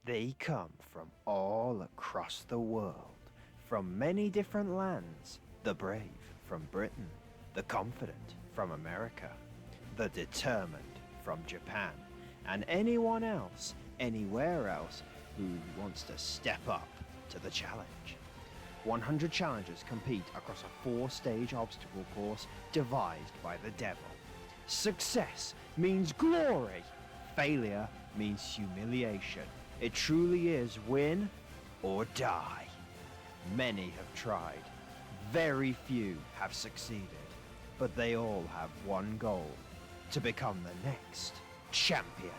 They come from all across the world, from many different lands. The brave from Britain, the confident from America, the determined from Japan, and anyone else, anywhere else, who wants to step up to the challenge. 100 challengers compete across a 4-stage obstacle course devised by the devil. Success means glory. Failure means humiliation. It truly is win or die. Many have tried. Very few have succeeded. But they all have one goal: to become the next champion.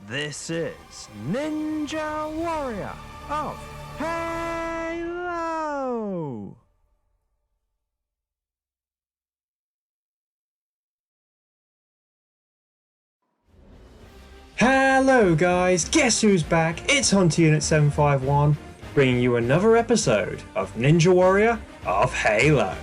This is Ninja Warrior of Halo! Hello guys, guess who's back? It's Hunter Unit 751, bringing you another episode of Ninja Warrior of Halo.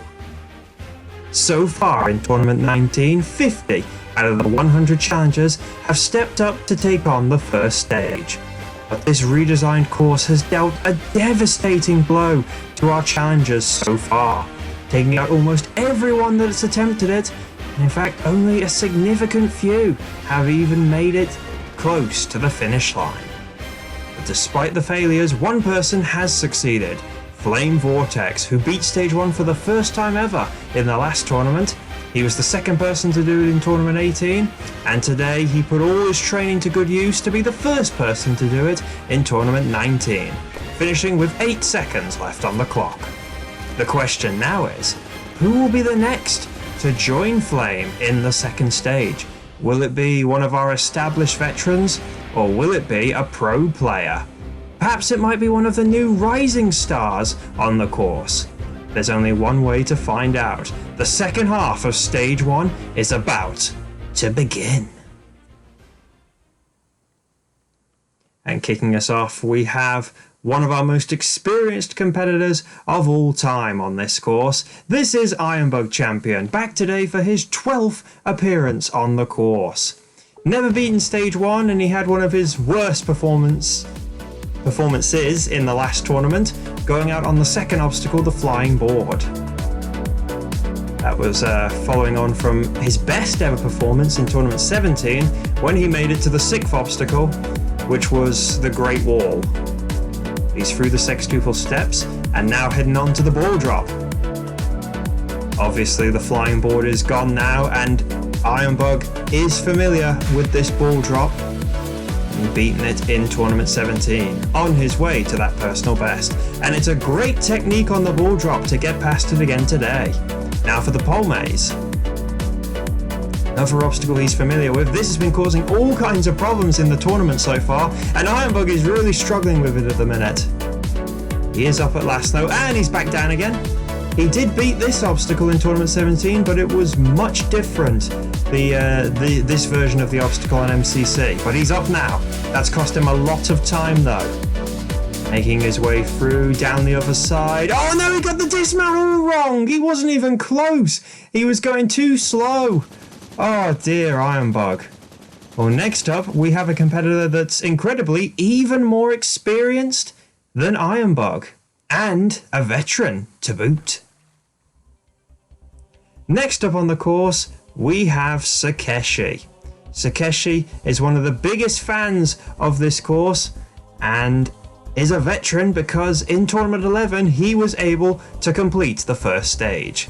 So far in Tournament 19, 50 out of the 100 challengers have stepped up to take on the first stage. But this redesigned course has dealt a devastating blow to our challengers so far, taking out almost everyone that's attempted it, and in fact only a significant few have even made it close to the finish line. But despite the failures, one person has succeeded: FlameVortex, who beat Stage 1 for the first time ever in the last tournament. He was the second person to do it in Tournament 18, and today he put all his training to good use to be the first person to do it in Tournament 19, finishing with 8 seconds left on the clock. The question now is, who will be the next to join Flame in the second stage? Will it be one of our established veterans, or will it be a pro player? Perhaps it might be one of the new rising stars on the course. There's only one way to find out. The second half of Stage 1 is about to begin. And kicking us off, we have one of our most experienced competitors of all time on this course. This is Ironbug Champion, back today for his 12th appearance on the course. Never beaten Stage 1, and he had one of his worst performances in the last tournament, going out on the second obstacle, the flying board. That was following on from his best ever performance in Tournament 17, when he made it to the 6th obstacle, which was the Great Wall. He's through the sextuple steps, and now heading on to the ball drop. Obviously the flying board is gone now, and Ironbug is familiar with this ball drop, beaten it in Tournament 17, on his way to that personal best. And it's a great technique on the ball drop to get past it again today. Now for the pole maze. Another obstacle he's familiar with. This has been causing all kinds of problems in the tournament so far, and Ironbug is really struggling with it at the minute. He is up at last though, and he's back down again. He did beat this obstacle in Tournament 17, but it was much different, this version of the obstacle on MCC. But he's up now. That's cost him a lot of time though. Making his way through, down the other side. Oh no, he got the dismount wrong! He wasn't even close! He was going too slow! Oh dear, Ironbug. Well, next up, we have a competitor that's incredibly even more experienced than Ironbug, and a veteran to boot. Next up on the course, we have Sakeshi. Sakeshi is one of the biggest fans of this course and is a veteran because in Tournament 11 he was able to complete the first stage.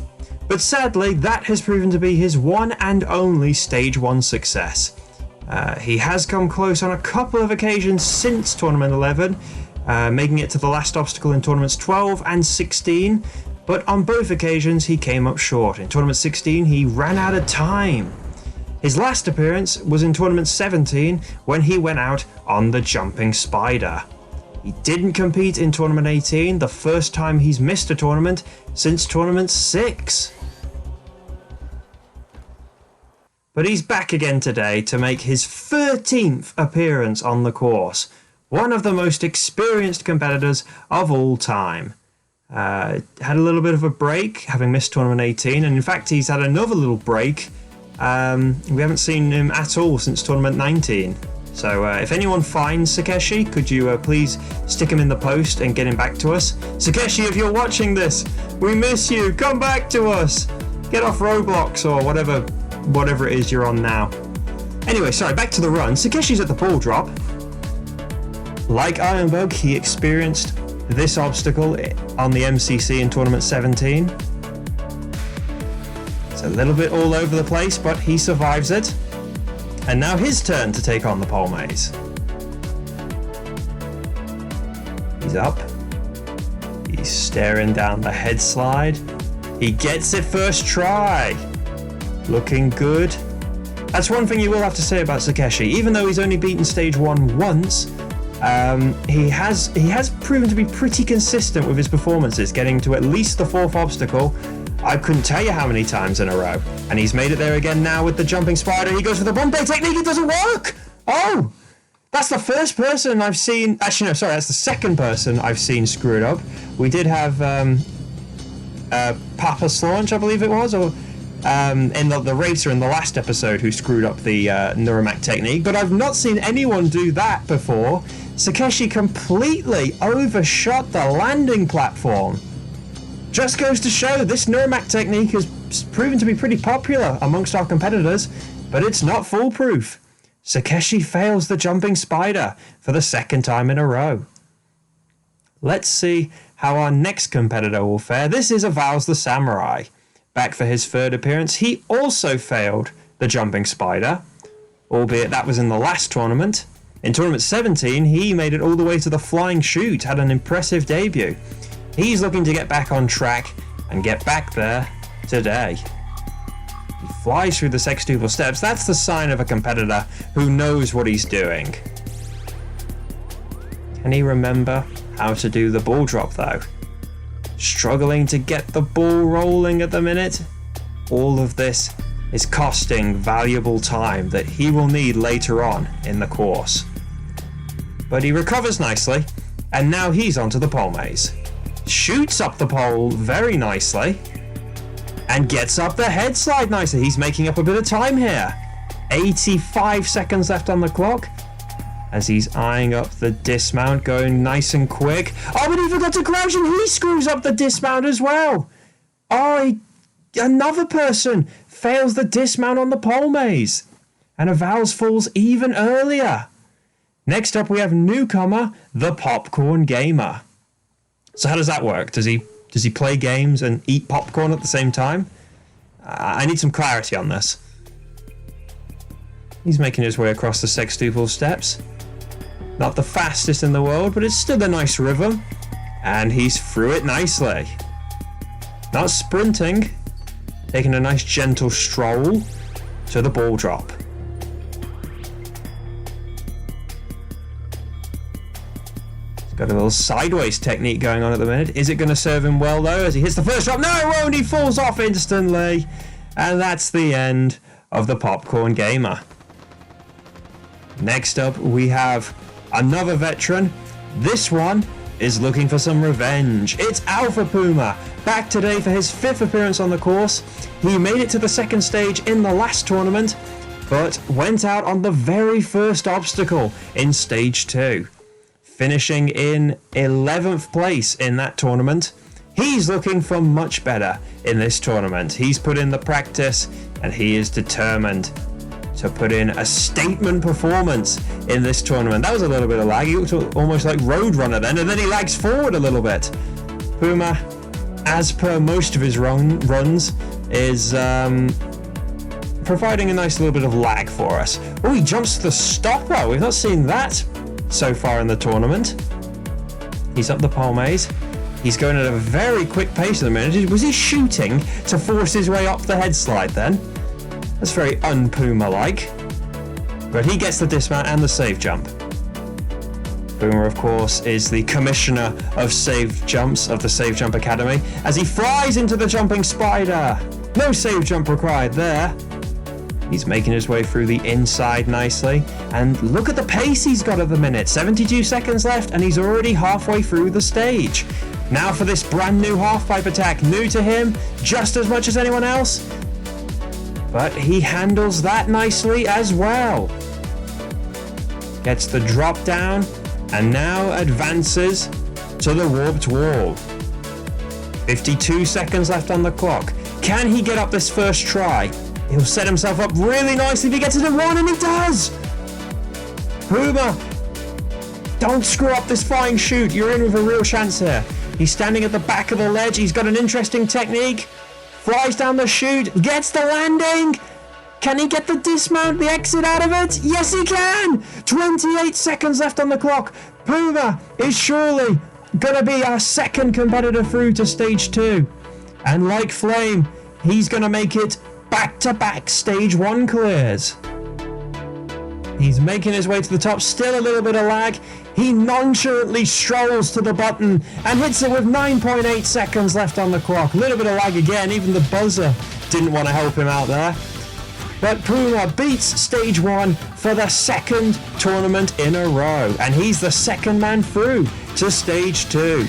But sadly, that has proven to be his one and only Stage 1 success. He has come close on a couple of occasions since Tournament 11, making it to the last obstacle in Tournaments 12 and 16, but on both occasions he came up short. In Tournament 16 he ran out of time. His last appearance was in Tournament 17 when he went out on the jumping spider. He didn't compete in Tournament 18, the first time he's missed a tournament since Tournament 6. But he's back again today to make his 13th appearance on the course. One of the most experienced competitors of all time. Had a little bit of a break, having missed Tournament 18, and in fact he's had another little break. We haven't seen him at all since Tournament 19. So if anyone finds Sakeshi, could you please stick him in the post and get him back to us? Sakeshi, if you're watching this, we miss you. Come back to us. Get off Roblox or whatever it is you're on now. Anyway, sorry, back to the run. Sakeshi's at the ball drop. Like Ironbug, he experienced this obstacle on the MCC in Tournament 17. It's a little bit all over the place, but he survives it. And now his turn to take on the pole maze. He's up. He's staring down the head slide. He gets it first try. Looking good. That's one thing you will have to say about Sakeshi. Even though he's only beaten stage 1 once, he has proven to be pretty consistent with his performances, getting to at least the 4th obstacle. I couldn't tell you how many times in a row. And he's made it there again now with the jumping spider. He goes for the Bombay technique. It doesn't work. Oh, that's the first person I've seen. Actually, no, sorry, that's the second person I've seen screw it up. We did have Papa Slaunch, I believe it was, or in the racer in the last episode who screwed up the Nuramak technique. But I've not seen anyone do that before. Sakeshi completely overshot the landing platform. Just goes to show this Nuramak technique has proven to be pretty popular amongst our competitors, but it's not foolproof. Sakeshi fails the jumping spider for the 2nd time in a row. Let's see how our next competitor will fare. This is Avowals the Samurai. Back for his 3rd appearance. He also failed the jumping spider, albeit that was in the last tournament. In Tournament 17, he made it all the way to the flying chute, had an impressive debut. He's looking to get back on track and get back there today. He flies through the sextuple steps. That's the sign of a competitor who knows what he's doing. Can he remember how to do the ball drop though? Struggling to get the ball rolling at the minute. All of this is costing valuable time that he will need later on in the course. But he recovers nicely, and now he's onto the pole maze. Shoots up the pole very nicely and gets up the head slide nicely. He's making up a bit of time here. 85 seconds left on the clock as he's eyeing up the dismount, going nice and quick. Oh, but he forgot to crouch and he screws up the dismount as well. Oh, another person fails the dismount on the pole maze, and Avowals falls even earlier. Next up we have Newcomer, the Popcorn Gamer. So how does that work? Does he play games and eat popcorn at the same time? I need some clarity on this. He's making his way across the sextuple steps. Not the fastest in the world, but it's still a nice rhythm. And he's through it nicely. Not sprinting, taking a nice gentle stroll to the ball drop. Got a little sideways technique going on at the minute. Is it going to serve him well though as he hits the first drop? No, it won't. He falls off instantly. And that's the end of the Popcorn Gamer. Next up we have another veteran. This one is looking for some revenge. It's Alpha Puma, back today for his 5th appearance on the course. He made it to the 2nd stage in the last tournament, but went out on the very first obstacle in stage 2. Finishing in 11th place in that tournament. He's looking for much better in this tournament. He's put in the practice and he is determined to put in a statement performance in this tournament. That was a little bit of lag. He looked almost like Roadrunner then, and then he lags forward a little bit. Puma, as per most of his runs, is providing a nice little bit of lag for us. Oh, he jumps to the stopper. We've not seen that so far in the tournament. He's up the pole maze. He's going at a very quick pace at the minute. Was he shooting to force his way up the head slide then? That's very un-Puma-like. But he gets the dismount and the save jump. Puma, of course, is the commissioner of save jumps of the Save Jump Academy as he flies into the jumping spider. No save jump required there. He's making his way through the inside nicely. And look at the pace he's got at the minute. 72 seconds left and he's already halfway through the stage. Now for this brand new half-pipe attack. New to him, just as much as anyone else. But he handles that nicely as well. gets the drop down, and now advances to the warped wall. 52 seconds left on the clock. Can he get up this first try? He'll set himself up really nicely if he gets it in one, and he does! Puma, don't screw up this flying chute. You're in with a real chance here. He's standing at the back of the ledge. He's got an interesting technique. Flies down the chute, gets the landing. Can he get the dismount, the exit out of it? Yes, he can! 28 seconds left on the clock. Puma is surely gonna be our second competitor through to stage 2. And like Flame, he's gonna make it back-to-back stage 1 clears. He's making his way to the top, still a little bit of lag. He nonchalantly strolls to the button and hits it with 9.8 seconds left on the clock. A little bit of lag again, even the buzzer didn't want to help him out there. But Puma beats stage 1 for the second tournament in a row, and he's the second man through to stage 2.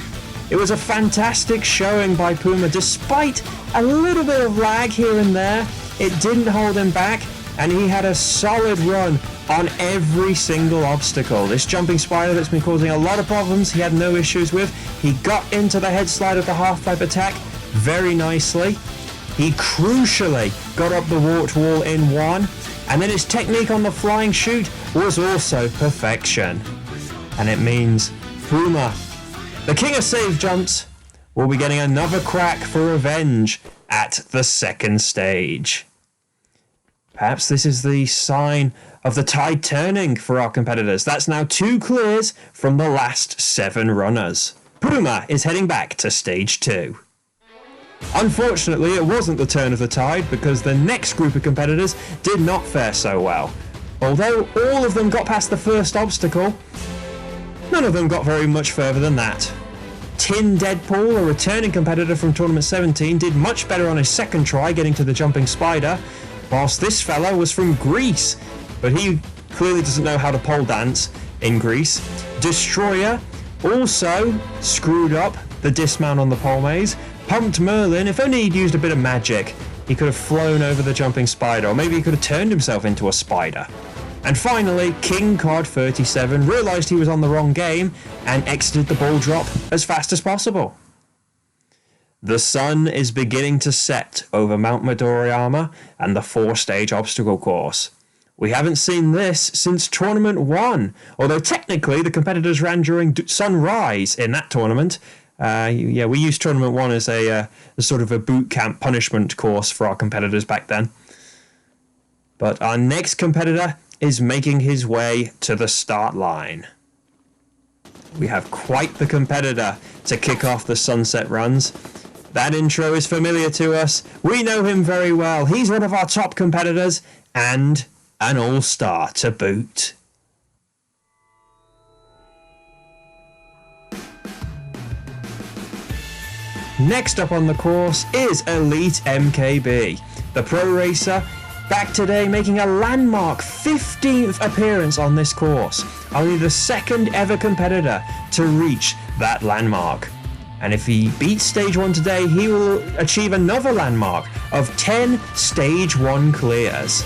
It was a fantastic showing by Puma. Despite a little bit of lag here and there, it didn't hold him back, and he had a solid run on every single obstacle. This jumping spider that's been causing a lot of problems, he had no issues with. He got into the head slide of the half-pipe attack very nicely. He crucially got up the warped wall in one, and then his technique on the flying chute was also perfection. And it means Puma, the king of save jumps, will be getting another crack for revenge at the second stage. Perhaps this is the sign of the tide turning for our competitors. That's now 2 clears from the last 7 runners. Puma is heading back to stage 2. Unfortunately, it wasn't the turn of the tide because the next group of competitors did not fare so well. Although all of them got past the first obstacle, none of them got very much further than that. Tin Deadpool, a returning competitor from Tournament 17, did much better on his second try getting to the jumping spider, whilst this fella was from Greece, but he clearly doesn't know how to pole dance in Greece. Destroyer also screwed up the dismount on the pole maze. Pumped Merlin, if only he'd used a bit of magic, he could have flown over the jumping spider, or maybe he could have turned himself into a spider. And finally, King Cod 37 realised he was on the wrong game and exited the ball drop as fast as possible. The sun is beginning to set over Mount Midoriyama and the 4-stage obstacle course. We haven't seen this since Tournament 1, although technically the competitors ran during sunrise in that tournament. We used Tournament 1 as a sort of a boot camp punishment course for our competitors back then. But our next competitor is making his way to the start line. We have quite the competitor to kick off the sunset runs. That intro is familiar to us. We know him very well. He's one of our top competitors and an all-star to boot. Next up on the course is Elite MKB, the pro racer, back today making a landmark 15th appearance on this course, only the second ever competitor to reach that landmark. And if he beats stage 1 today, he will achieve another landmark of 10 stage 1 clears.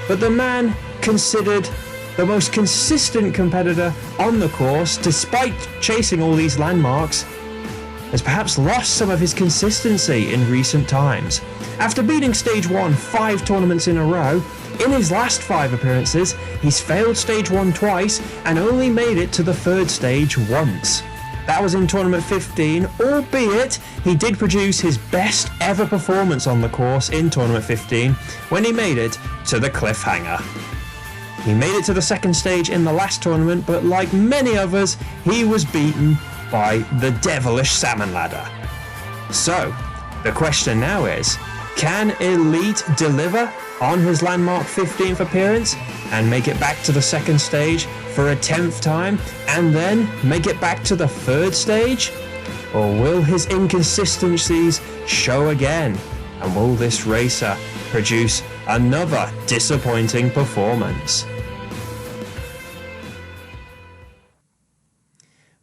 But the man considered the most consistent competitor on the course, despite chasing all these landmarks, has perhaps lost some of his consistency in recent times. After beating stage 1 5 tournaments in a row, in his last 5 appearances, he's failed stage 1 twice and only made it to the 3rd stage once. That was in Tournament 15, albeit he did produce his best ever performance on the course in Tournament 15 when he made it to the cliffhanger. He made it to the 2nd stage in the last tournament, but like many others, he was beaten by the devilish salmon ladder. So, the question now is, can Elite deliver on his landmark 15th appearance and make it back to the 2nd stage for a 10th time and then make it back to the 3rd stage? Or will his inconsistencies show again? And will this racer produce another disappointing performance?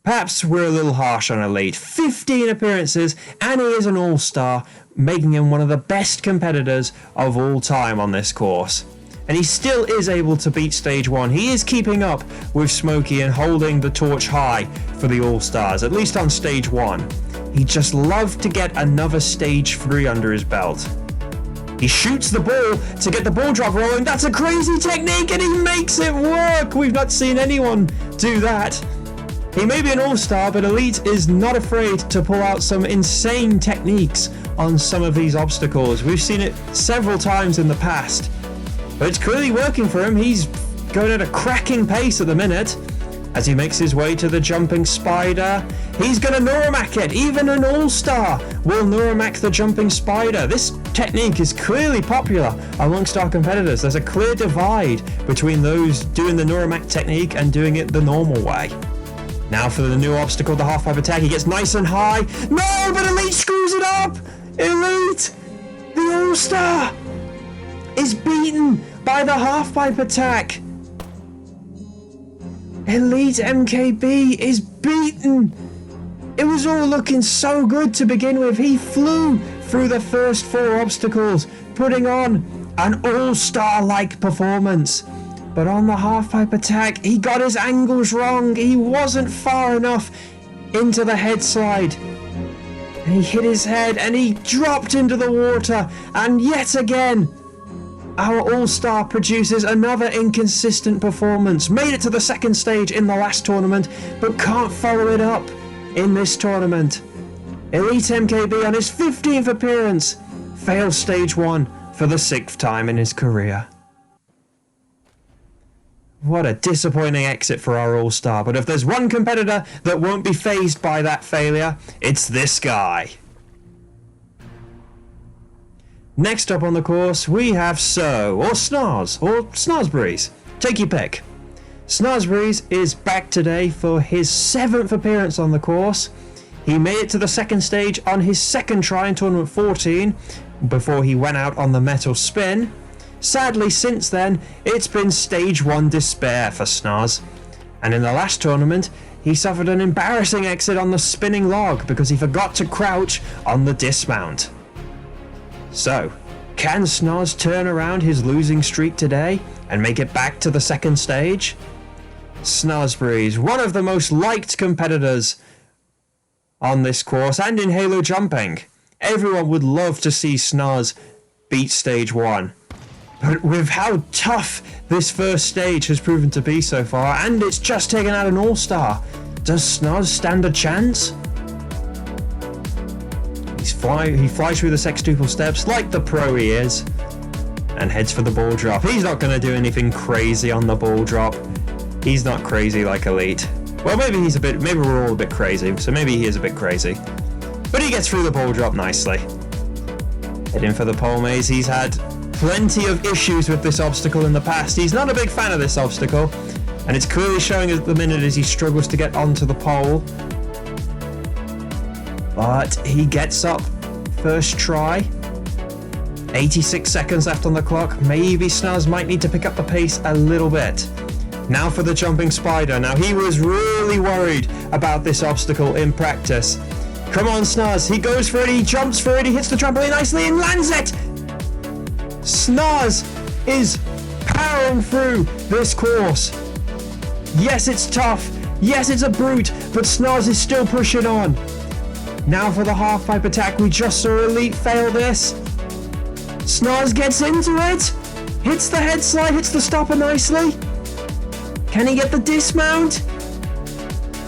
Perhaps we're a little harsh on Elite. 15 appearances and he is an all-star, making him one of the best competitors of all time on this course. and he still is able to beat stage 1. He is keeping up with Smokey and holding the torch high for the All-Stars, at least on stage 1. He'd just love to get another stage 3 under his belt. He shoots the ball to get the ball drop rolling. That's a crazy technique, and he makes it work. We've not seen anyone do that. He may be an all-star, but Elite is not afraid to pull out some insane techniques on some of these obstacles. We've seen it several times in the past, but it's clearly working for him. He's going at a cracking pace at the minute. As he makes his way to the jumping spider, he's going to Neuramac it. Even an all-star will Neuramac the jumping spider. This technique is clearly popular amongst our competitors. There's a clear divide between those doing the Neuramac technique and doing it the normal way. Now for the new obstacle, the half-pipe attack. He gets nice and high. No, but Elite screws it up! Elite, the all-star, is beaten by the half-pipe attack. Elite MKB is beaten. It was all looking so good to begin with. He flew through the first 4 obstacles, putting on an all-star-like performance. But on the half-pipe attack, he got his angles wrong. He wasn't far enough into the head slide. And he hit his head and he dropped into the water. And yet again, our all-star produces another inconsistent performance. Made it to the second stage in the last tournament, but can't follow it up in this tournament. Elite MKB on his 15th appearance fails stage 1 for the 6th time in his career. What a disappointing exit for our all-star, but if there's one competitor that won't be fazed by that failure, it's this guy. Next up on the course, we have or Snarsberries. Take your pick. Snarsberries is back today for his 7th appearance on the course. He made it to the second stage on his second try in Tournament 14 before he went out on the metal spin. Sadly, since then, it's been stage 1 despair for Snars. And in the last tournament, he suffered an embarrassing exit on the spinning log because he forgot to crouch on the dismount. So, can Snars turn around his losing streak today and make it back to the second stage? Snarsberries, one of the most liked competitors on this course and in Halo jumping. Everyone would love to see Snars beat stage 1. But with how tough this first stage has proven to be so far, and it's just taken out an all-star, does Snars stand a chance? He flies through the sextuple steps like the pro he is, and heads for the ball drop. He's not going to do anything crazy on the ball drop. He's not crazy like Elite. Well, maybe we're all a bit crazy, so maybe he is a bit crazy. But he gets through the ball drop nicely. Heading for the pole maze. He's had plenty of issues with this obstacle in the past. He's not a big fan of this obstacle, and it's clearly showing at the minute as he struggles to get onto the pole. But he gets up first try. 86 seconds left on the clock. Maybe Snars might need to pick up the pace a little bit. Now for the jumping spider. Now he was really worried about this obstacle in practice. Come on, Snars. He goes for it. He jumps for it. He hits the trampoline nicely and lands it. Snars is powering through this course. Yes, it's tough. Yes, it's a brute, but Snars is still pushing on. Now for the half-pipe attack. We just saw Elite fail this. Snars gets into it. Hits the head slide, hits the stopper nicely. Can he get the dismount?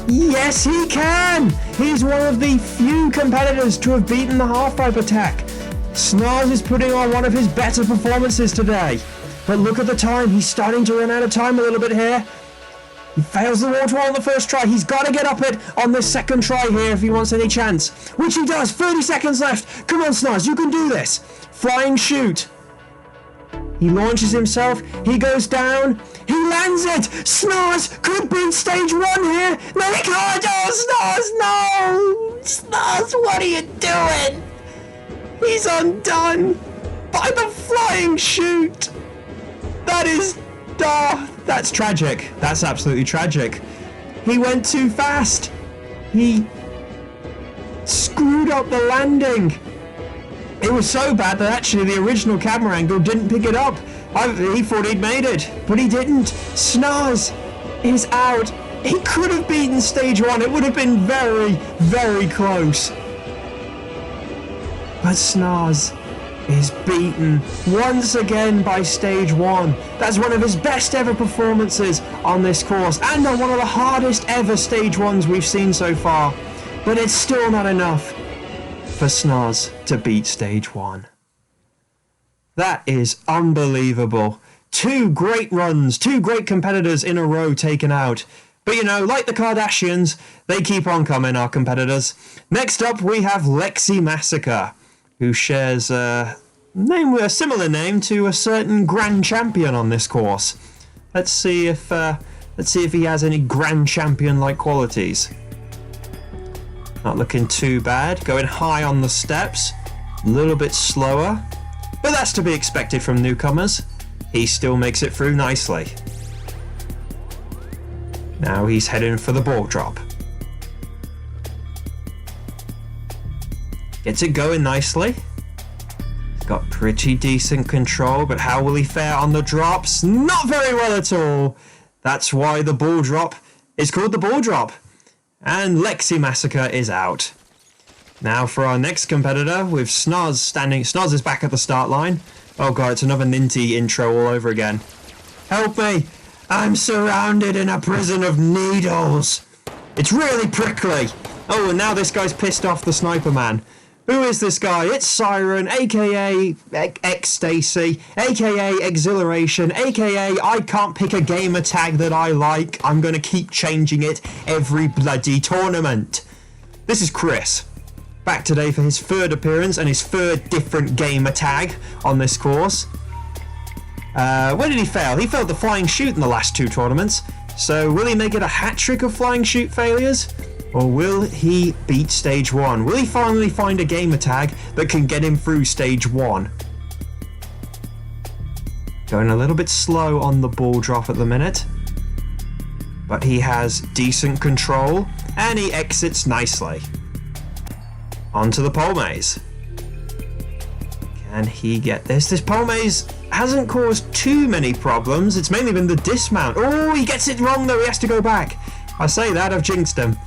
Yes, he can. He's one of the few competitors to have beaten the half-pipe attack. Snars is putting on one of his better performances today. But look at the time. He's starting to run out of time a little bit here. He fails the water wall on the first try. He's got to get up it on the second try here if he wants any chance. Which he does. 30 seconds left. Come on, Snars. You can do this. Flying shoot. He launches himself. He goes down. He lands it. Snars could beat stage 1 here. No, he can't. Oh, Snars, no. Snars, what are you doing? He's undone by the flying shoot. That's tragic. That's absolutely tragic. He went too fast. He screwed up the landing. It was so bad that actually the original camera angle didn't pick it up He thought he'd made it, but he didn't. Snaz is out. He could have beaten stage 1. It would have been very, very close. But Snaz is beaten once again by stage 1. That's one of his best ever performances on this course, and on one of the hardest ever stage 1s we've seen so far. But it's still not enough for Snaz to beat stage 1. That is unbelievable. 2 great runs, 2 great competitors in a row taken out. But you know, like the Kardashians, they keep on coming, our competitors. Next up, we have Lexi Massacre, who shares a similar name to a certain grand champion on this course. Let's see if he has any grand champion-like qualities. Not looking too bad. Going high on the steps, a little bit slower. But that's to be expected from newcomers. He still makes it through nicely. Now he's heading for the ball drop. Gets it going nicely. He's got pretty decent control, but how will he fare on the drops? Not very well at all. That's why the ball drop is called the ball drop. And Lexi Massacre is out. Now for our next competitor, with Snaz standing. Snaz is back at the start line. Oh god, it's another Ninty intro all over again. Help me! I'm surrounded in a prison of needles. It's really prickly. Oh, and now this guy's pissed off the sniper man. Who is this guy? It's Siren, aka X-Stacy, aka Exhilaration, aka I can't pick a gamer tag that I like. I'm gonna keep changing it every bloody tournament. This is Chris. Back today for his 3rd appearance and his 3rd different gamer tag on this course. Where did he fail? He failed the flying shoot in the last 2 tournaments. So will he make it a hat-trick of flying shoot failures? Or will he beat stage 1? Will he finally find a gamer tag that can get him through stage 1? Going a little bit slow on the ball drop at the minute. But he has decent control and he exits nicely. Onto the pole maze. Can he get this? This pole maze hasn't caused too many problems. It's mainly been the dismount. Oh, he gets it wrong though. He has to go back. I say that, I've jinxed him.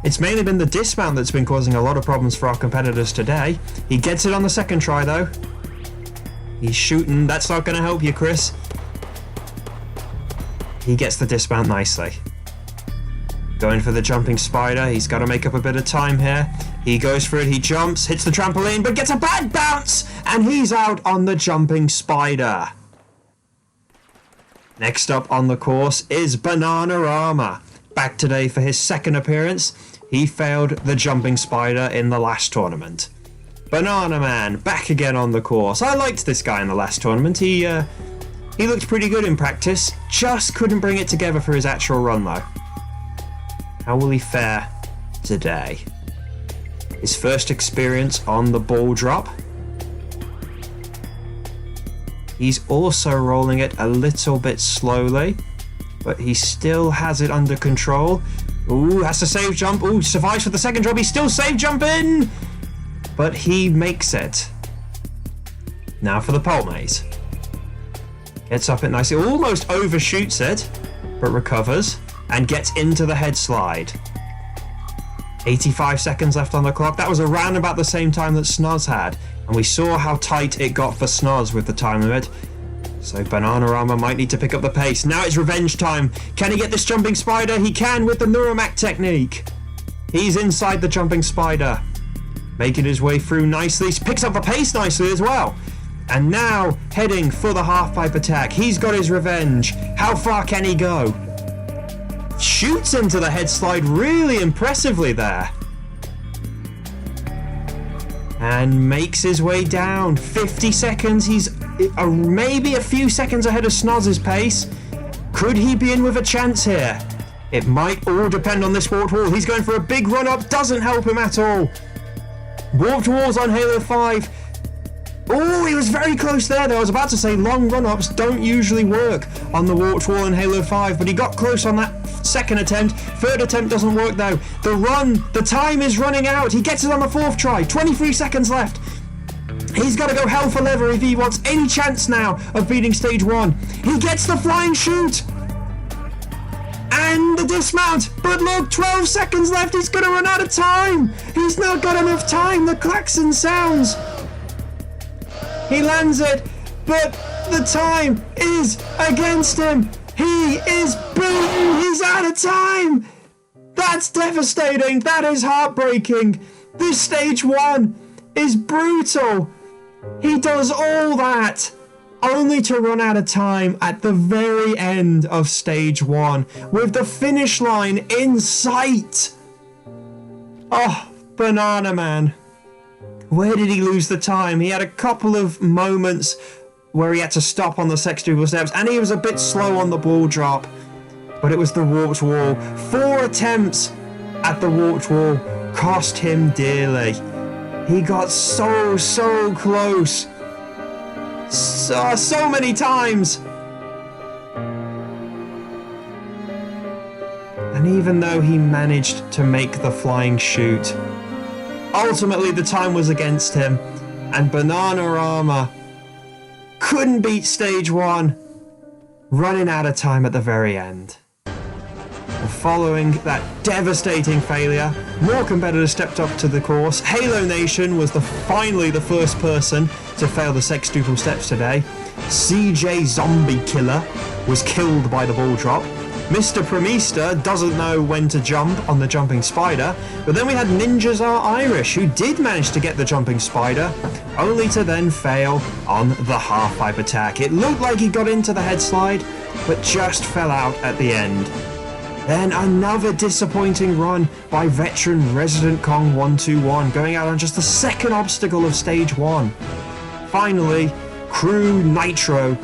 It's mainly been the dismount that's been causing a lot of problems for our competitors today. He gets it on the 2nd try though. He's shooting. That's not going to help you, Chris. He gets the dismount nicely. Going for the jumping spider. He's got to make up a bit of time here. He goes for it, he jumps, hits the trampoline, but gets a bad bounce, and he's out on the jumping spider. Next up on the course is Bananarama. Back today for his 2nd appearance. He failed the jumping spider in the last tournament. Banana Man, back again on the course. I liked this guy in the last tournament. He looked pretty good in practice, just couldn't bring it together for his actual run though. How will he fare today? His 1st experience on the ball drop. He's also rolling it a little bit slowly, but he still has it under control. Ooh, has to save jump. Ooh, survives for the 2nd drop. He's still save jumping, but he makes it. Now for the pole maze. Gets up it nicely, almost overshoots it, but recovers and gets into the head slide. 85 seconds left on the clock. That was around about the same time that Snaz had, and we saw how tight it got for Snaz with the time limit. So Bananarama might need to pick up the pace. Now it's revenge time. Can he get this jumping spider? He can with the Neuromac technique. He's inside the jumping spider, making his way through nicely. He picks up the pace nicely as well. And now heading for the half-pipe attack. He's got his revenge. How far can he go? Shoots into the head slide really impressively there. And makes his way down. 50 seconds. He's maybe a few seconds ahead of Snoz's pace. Could he be in with a chance here? It might all depend on this warped wall. He's going for a big run up. Doesn't help him at all. Warped walls on Halo 5. Oh, he was very close there though. I was about to say long run-ups don't usually work on the warped wall in Halo 5, but he got close on that 2nd attempt. 3rd attempt doesn't work though. The time is running out. He gets it on the 4th try. 23 seconds left. He's got to go hell for leather if he wants any chance now of beating stage 1. He gets the flying shoot! And the dismount! But look, 12 seconds left, he's going to run out of time! He's not got enough time, the klaxon sounds! He lands it, but the time is against him! He is beaten! He's out of time! That's devastating! That is heartbreaking! This stage 1 is brutal! He does all that only to run out of time at the very end of stage 1 with the finish line in sight! Oh, Banana Man. Where did he lose the time? He had a couple of moments where he had to stop on the sextuple steps, and he was a bit slow on the ball drop, but it was the warped wall. 4 attempts at the warped wall cost him dearly. He got so close. So many times. And even though he managed to make the flying shoot, ultimately the time was against him, and Bananarama couldn't beat stage 1, running out of time at the very end. And following that devastating failure, more competitors stepped up to the course. Halo Nation was finally the first person to fail the sextuple steps today. CJ Zombie Killer was killed by the ball drop. Mr. Premista doesn't know when to jump on the jumping spider, but then we had Ninjas Are Irish, who did manage to get the jumping spider, only to then fail on the half-pipe attack. It looked like he got into the head slide, but just fell out at the end. Then another disappointing run by veteran Resident Kong 121, going out on just the second obstacle of stage 1. Finally, Crew Nitro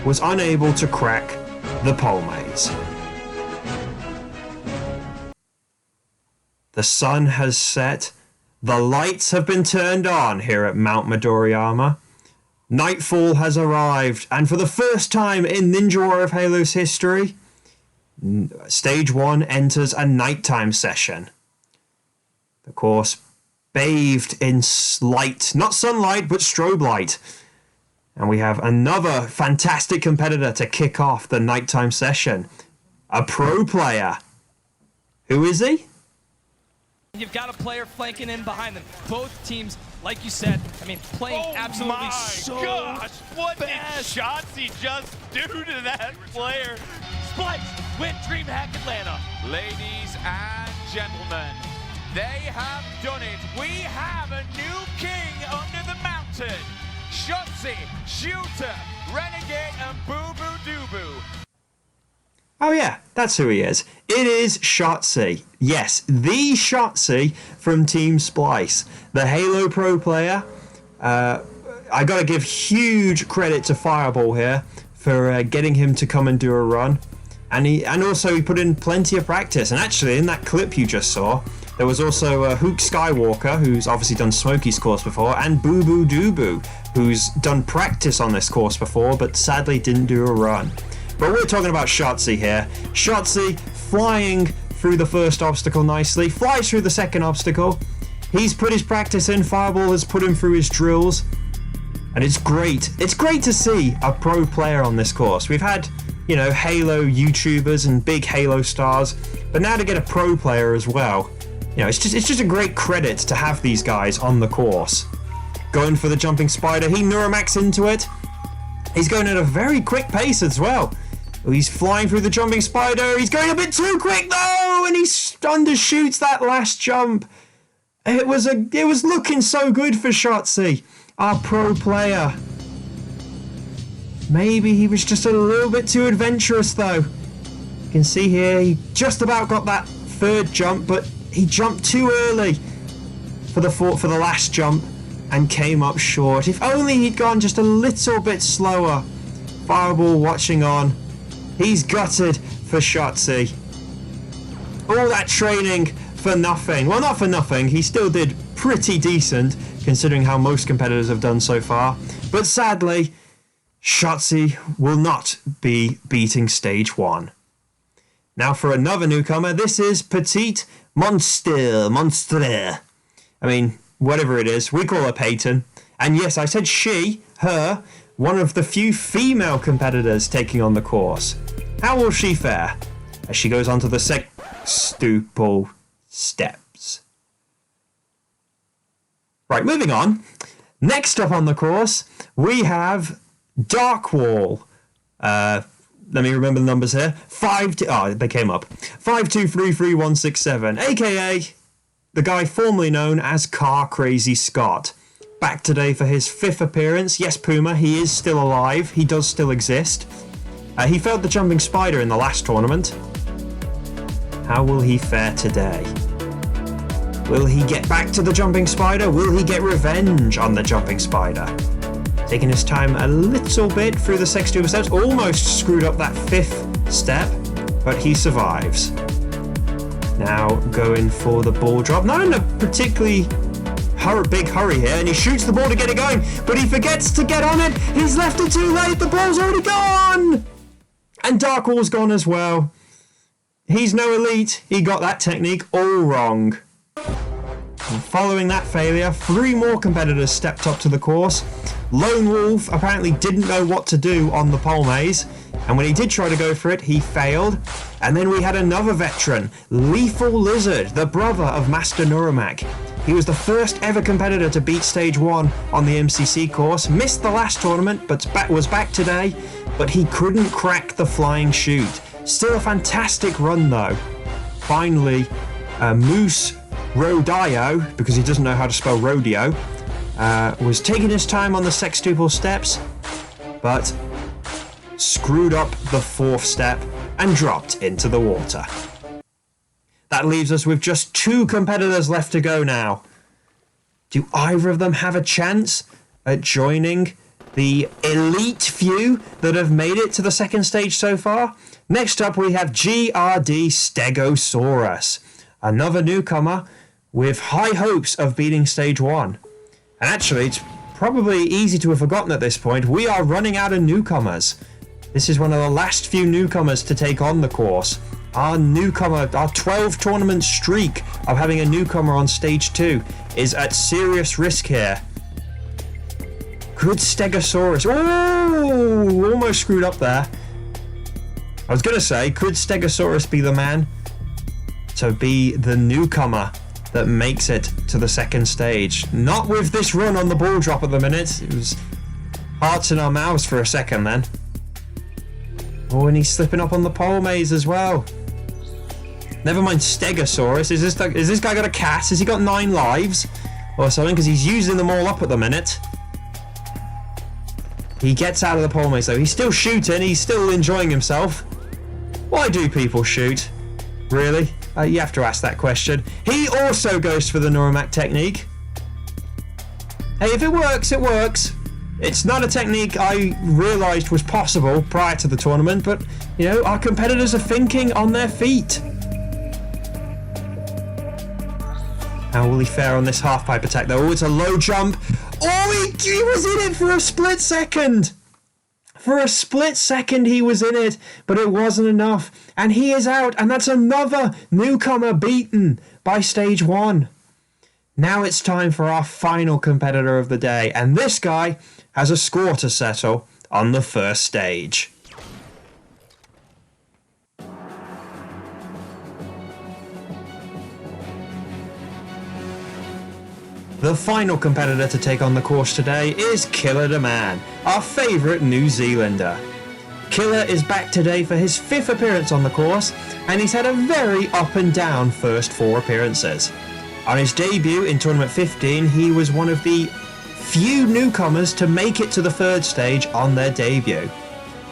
was unable to crack the pole maze. The sun has set, the lights have been turned on here at Mount Midoriyama. Nightfall has arrived, and for the first time in Ninja Warrior of Halo's history, Stage 1 enters a nighttime session. The course bathed in light, not sunlight, but strobe light. And we have another fantastic competitor to kick off the nighttime session. A pro player. Who is he? You've got a player flanking in behind them. Both teams, like you said, I mean, playing absolutely so gosh, what fast. did Shotzi just do to that player? Splice, win DreamHack Atlanta. Ladies and gentlemen, they have done it. We have a new king under the mountain. Shotzi, Shooter, Renegade, and Boo Boo Doo Boo. Oh yeah, that's who he is. It is Shotzi. Yes, the Shotzi from Team Splice. The Halo Pro player. I gotta give huge credit to Fireball here for getting him to come and do a run. And also he put in plenty of practice. And actually, in that clip you just saw, there was also Hook Skywalker, who's obviously done Smokey's course before, and Boo Boo Doo Boo, who's done practice on this course before, but sadly didn't do a run. But we're talking about Shotzi here. Shotzi flying through the first obstacle nicely, flies through the second obstacle. He's put his practice in, Fireball has put him through his drills. And it's great. It's great to see a pro player on this course. We've had, you know, Halo YouTubers and big Halo stars, but now to get a pro player as well, you know, it's just a great credit to have these guys on the course. Going for the jumping spider, he Neuramax into it. He's going at a very quick pace as well. He's flying through the jumping spider. He's going a bit too quick though, and he undershoots that last jump. It was looking so good for Shotzi, our pro player. Maybe he was just a little bit too adventurous though. You can see here he just about got that third jump, but he jumped too early for the last jump and came up short. If only he'd gone just a little bit slower. Fireball watching on. He's gutted for Shotzi. All that training for nothing. Well, not for nothing. He still did pretty decent considering how most competitors have done so far. But sadly, Shotzi will not be beating stage 1. Now for another newcomer, this is Petite Monstre. I mean, whatever it is, we call her Peyton. And yes, I said she, her, one of the few female competitors taking on the course. How will she fare as she goes onto the sextuple steps? Right, moving on. Next up on the course, we have Dark Wall. Let me remember the numbers here. They came up. 5233167, aka the guy formerly known as Car Crazy Scott. Back today for his 5th appearance. Yes, Puma, he is still alive. He does still exist. He failed the jumping spider in the last tournament. How will he fare today? Will he get back to the jumping spider? Will he get revenge on the jumping spider? Taking his time a little bit through the sextuple steps. Almost screwed up that 5th step, but he survives. Now going for the ball drop. Not in a particularly big hurry here, and he shoots the ball to get it going, but he forgets to get on it. He's left it too late. The ball's already gone! And Dark Wall's gone as well. He's no elite. He got that technique all wrong. And following that failure, 3 more competitors stepped up to the course. Lone Wolf apparently didn't know what to do on the pole maze, and when he did try to go for it, he failed. And then we had another veteran, Lethal Lizard, the brother of Master Nuramak. He was the first ever competitor to beat Stage 1 on the MCC course, missed the last tournament, but was back today, but he couldn't crack the flying chute. Still a fantastic run though. Finally, Moose Rodeo, because he doesn't know how to spell rodeo, was taking his time on the sextuple steps, but screwed up the 4th step and dropped into the water. That leaves us with just 2 competitors left to go now. Do either of them have a chance at joining the elite few that have made it to the 2nd stage so far? Next up we have GRD Stegosaurus, another newcomer with high hopes of beating Stage 1. And actually, it's probably easy to have forgotten at this point, we are running out of newcomers. This is one of the last few newcomers to take on the course. Our 12 tournament streak of having a newcomer on Stage 2 is at serious risk here. Could Stegosaurus... Oh! Almost screwed up there. I was going to say, could Stegosaurus be the man to be the newcomer that makes it to the 2nd stage? Not with this run on the ball drop at the minute. It was hearts in our mouths for a second then. Oh, and he's slipping up on the pole maze as well. Never mind Stegosaurus. Is this guy got a cat? Has he got 9 lives or something? Because he's using them all up at the minute. He gets out of the pole maze though. He's still shooting. He's still enjoying himself. Why do people shoot? Really? You have to ask that question. He also goes for the Nuramak technique. Hey, if it works, it works. It's not a technique I realised was possible prior to the tournament, but, you know, our competitors are thinking on their feet. How will he fare on this half-pipe attack, though? Oh, it's a low jump. Oh, he was in it for a split second. For a split second, he was in it, but it wasn't enough. And he is out, and that's another newcomer beaten by Stage 1. Now it's time for our final competitor of the day, and this guy has a score to settle on the 1st stage. The final competitor to take on the course today is Killer the Man, our favourite New Zealander. Killer is back today for his 5th appearance on the course, and he's had a very up and down first 4 appearances. On his debut in Tournament 15, he was one of the few newcomers to make it to the 3rd stage on their debut.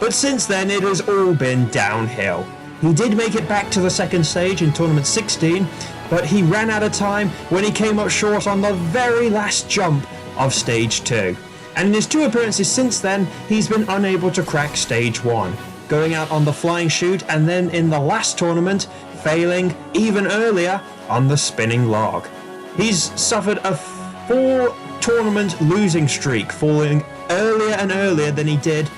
But since then, it has all been downhill. He did make it back to the 2nd stage in Tournament 16, but he ran out of time when he came up short on the very last jump of Stage 2. And in his 2 appearances since then, he's been unable to crack Stage 1, going out on the flying chute and then in the last tournament, failing even earlier on the spinning log. He's suffered a 4-tournament losing streak, falling earlier and earlier than he did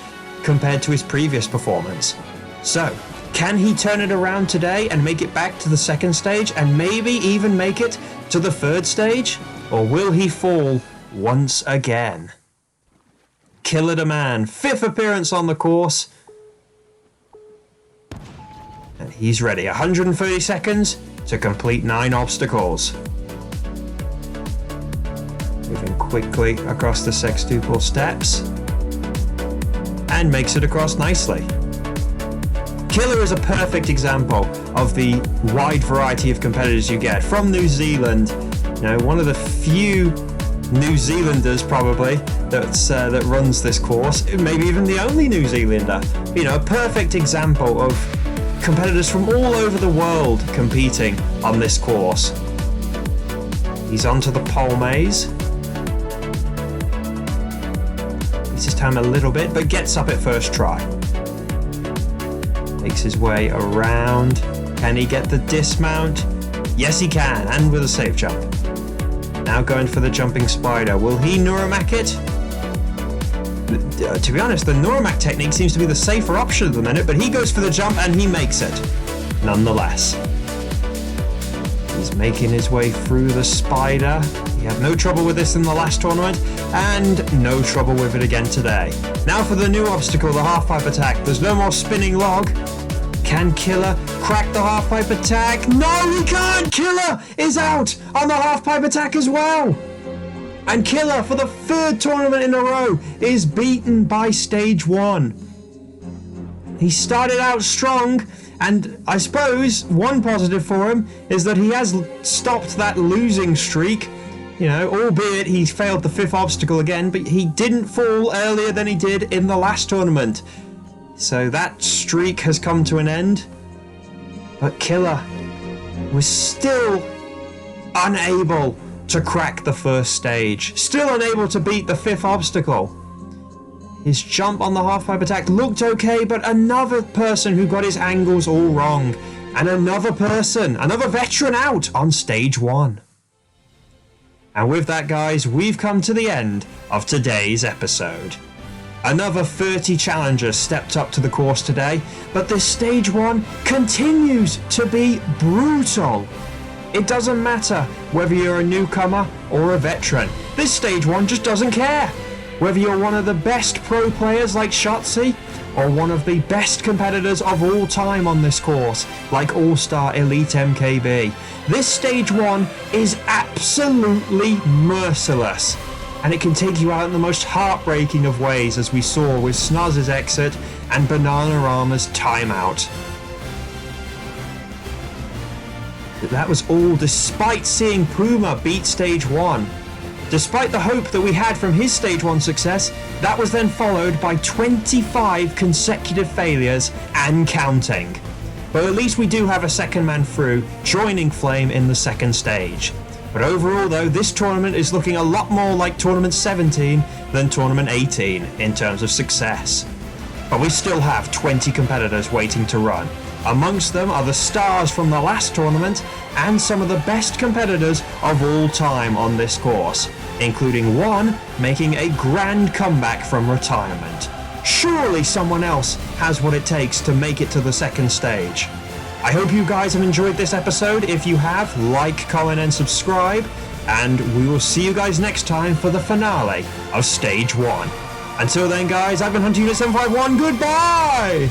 compared to his previous performance. So, can he turn it around today and make it back to the 2nd stage and maybe even make it to the 3rd stage? Or will he fall once again. Killer Demand, 5th appearance on the course. And he's ready. 130 seconds to complete 9 obstacles. Moving quickly across the sextuple steps. And makes it across nicely. Killer is a perfect example of the wide variety of competitors you get from New Zealand. You know, one of the few New Zealanders probably that runs this course, maybe even the only New Zealander. You know, a perfect example of competitors from all over the world competing on this course. He's onto the pole maze. Beats his time a little bit, but gets up at first try. Makes his way around. Can he get the dismount? Yes, he can, and with a safe jump. Now going for the jumping spider. Will he Neuromac it? To be honest, the Neuromac technique seems to be the safer option at the minute, but he goes for the jump and he makes it. Nonetheless. He's making his way through the spider. He had no trouble with this in the last tournament, and no trouble with it again today. Now for the new obstacle, the half-pipe attack. There's no more spinning log. Can Killer crack the half-pipe attack? No, he can't! Killer is out on the half-pipe attack as well! And Killer, for the 3rd tournament in a row, is beaten by stage 1. He started out strong, and I suppose one positive for him is that he has stopped that losing streak. You know, albeit he failed the 5th obstacle again, but he didn't fall earlier than he did in the last tournament. So that streak has come to an end. But Killer was still unable to crack the 1st stage. Still unable to beat the 5th obstacle. His jump on the half-pipe attack looked okay, but another person who got his angles all wrong. And another person, another veteran out on stage 1. And with that, guys, we've come to the end of today's episode. Another 30 challengers stepped up to the course today, but this stage 1 continues to be brutal. It doesn't matter whether you're a newcomer or a veteran. This stage 1 just doesn't care. Whether you're one of the best pro players like Shotzi, or one of the best competitors of all time on this course, like All-Star Elite MKB. This stage 1 is absolutely merciless, and it can take you out in the most heartbreaking of ways, as we saw with Snoz's exit and Bananarama's timeout. That was all despite seeing Puma beat stage 1. Despite the hope that we had from his stage 1 success, that was then followed by 25 consecutive failures and counting. But at least we do have a second man through, joining Flame in the 2nd stage. But overall though, this tournament is looking a lot more like Tournament 17 than Tournament 18 in terms of success. But we still have 20 competitors waiting to run. Amongst them are the stars from the last tournament and some of the best competitors of all time on this course, including one making a grand comeback from retirement. Surely someone else has what it takes to make it to the 2nd stage. I hope you guys have enjoyed this episode. If you have, like, comment and subscribe, and we will see you guys next time for the finale of stage 1. Until then guys, I've been Hunter Unit 751, goodbye!